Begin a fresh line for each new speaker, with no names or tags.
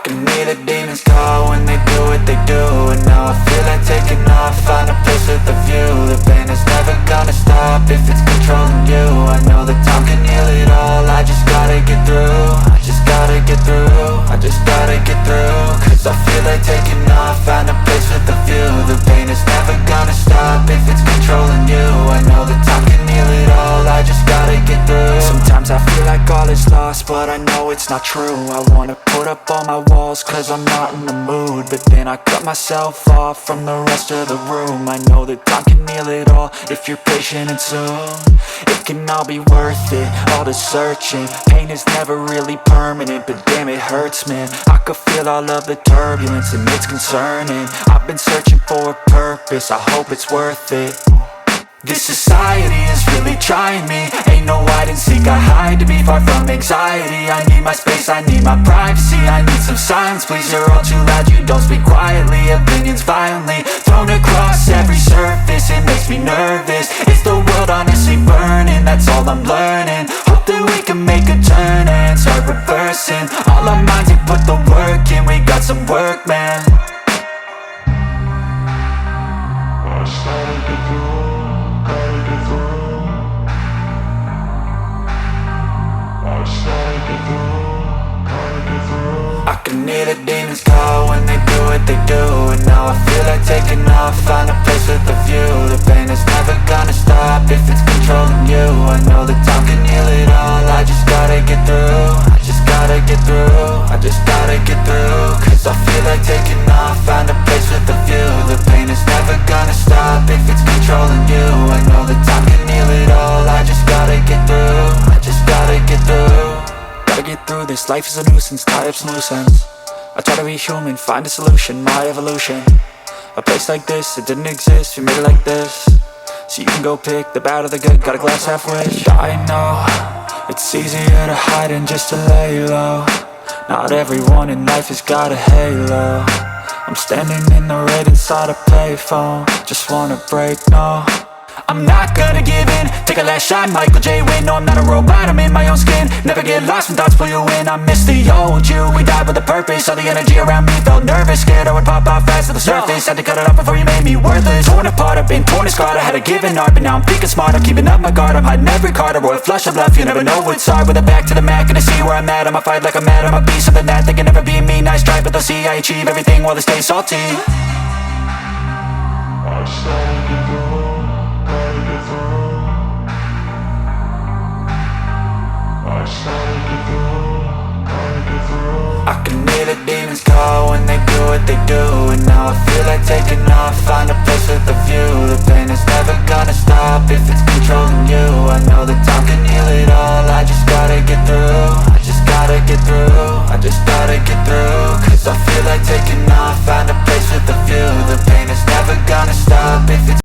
can hear the demons call when they do what they do. And now I feel like taking off, find a place with a view. The pain is never gonna stop if it's controlling you. I know that time can heal it all, I just gotta get through. I just gotta get through, I just gotta get through. Cause I feel like taking off, find a place with a view. The pain is never gonna stop if it's controlling you. I know that time can heal it all, I just gotta get through. Sometimes I feel like all is lost, but I know it's not true. I wanna put up all my walls cause I'm not in the mood, but then I cut myself off from the rest of the room. I know that time can heal it all if you're patient and soon it can all be worth it, all the searching. Pain is never really permanent, but damn it hurts, man. I could feel all of the turbulence and it's concerning. I've been searching for a purpose, I hope it's worth it. This society is really trying me. Ain't no hide and seek, I hide to be far from anxiety. I need my space, I need my privacy. I need some silence, please, you're all too loud. You don't speak quietly, opinions violently thrown across every surface. It makes me nervous, is the world honestly burning? That's all I'm learning. Hope that we can make a turn and start reversing all our minds and put the work in. We got some work, man. I can hear the demons call when they do what they do. And now I feel like taking off, find a place with a view. The pain is never gonna stop if it's controlling you. I know that time can heal it all, I just gotta get through. I just gotta get through, I just gotta get through. Cause I feel like taking off, find a place with a view. The pain is never gonna stop if it's controlling you. I know that time can heal it all, I just gotta get through. I just gotta get through. Gotta get through this, life is a nuisance, tie up some loose ends. I try to be human, find a solution, my evolution. A place like this, it didn't exist, we made it like this. So you can go pick the bad or the good, got a glass half wish. I know, it's easier to hide than just to lay low. Not everyone in life has got a halo. I'm standing in the red inside a payphone, just wanna break, no. I'm not gonna give in, take a last shot, Michael J. Win. No, I'm not a robot, I'm in my own skin. Never get lost when thoughts pull you in. I miss the old you, we died with a purpose. All the energy around me felt nervous, scared I would pop off fast to the surface. Had to cut it off before you made me worthless. Torn apart, I've been torn and scarred. I had a given art, but now I'm thinking smart. I'm keeping up my guard, I'm hiding every card. A royal flush of love, you never know what's hard. With a back to the mat, gonna see where I'm at. I'ma fight like I'm mad, I'ma be something that they can never be me. Nice try, but they'll see I achieve everything while they stay salty. I can hear the demons call when they do what they do. And now I feel like taking off,